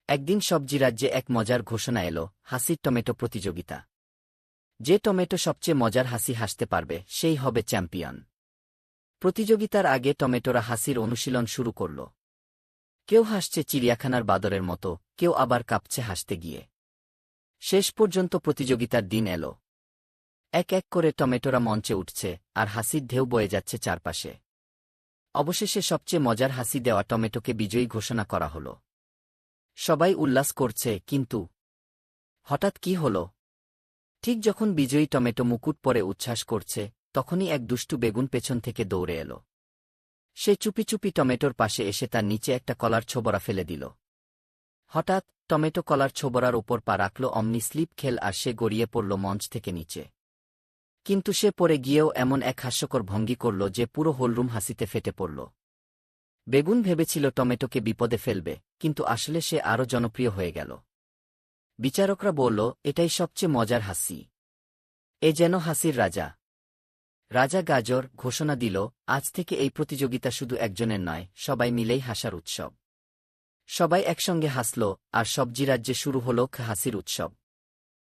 একদিন সবজি রাজ্যে এক মজার ঘোষণা এলো, হাসির টমেটো প্রতিযোগিতা। যে টমেটো সবচেয়ে মজার হাসি হাসতে পারবে সেই হবে চ্যাম্পিয়ন। প্রতিযোগিতার আগে টমেটোরা হাসির অনুশীলন শুরু করল। কেউ হাসছে চিড়িয়াখানার বাদরের মতো, কেউ আবার কাঁপছে হাসতে গিয়ে। শেষ পর্যন্ত প্রতিযোগিতার দিন এলো। এক এক করে টমেটোরা মঞ্চে উঠছে, আর হাসির ঢেউ বয়ে যাচ্ছে চারপাশে। অবশেষে সবচেয়ে মজার হাসি দেওয়া টমেটোকে বিজয়ী ঘোষণা করা হল। সবাই উল্লাস করছে, কিন্তু হঠাৎ কি হল? ঠিক যখন বিজয়ী টমেটো মুকুট পরে উচ্ছ্বাস করছে, তখনই এক দুষ্টু বেগুন পেছন থেকে দৌড়ে এলো। সে চুপি চুপি টমেটোর পাশে এসে তার নিচে একটা কলার ছোবড়া ফেলে দিল। হঠাৎ টমেটো কলার ছোবড়ার ওপর পা রাখল, অমনি স্লিপ খেল আর সে গড়িয়ে পড়ল মঞ্চ থেকে নিচে। কিন্তু সে পড়ে গিয়েও এমন এক হাস্যকর ভঙ্গি করল যে পুরো হলরুম হাসিতে ফেটে পড়ল। বেগুন ভেবেছিল টমেটোকে বিপদে ফেলবে, কিন্তু আসলে সে আরও জনপ্রিয় হয়ে গেল। বিচারকরা বলল, এটাই সবচেয়ে মজার হাসি। এ যেন হাসির রাজা। রাজা গাজর ঘোষণা দিল, আজ থেকে এই প্রতিযোগিতা শুধু একজনের নয়, সবাই মিলেই হাসার উৎসব। সবাই একসঙ্গে হাসল, আর সবজি রাজ্যে শুরু হল হাসির উৎসব।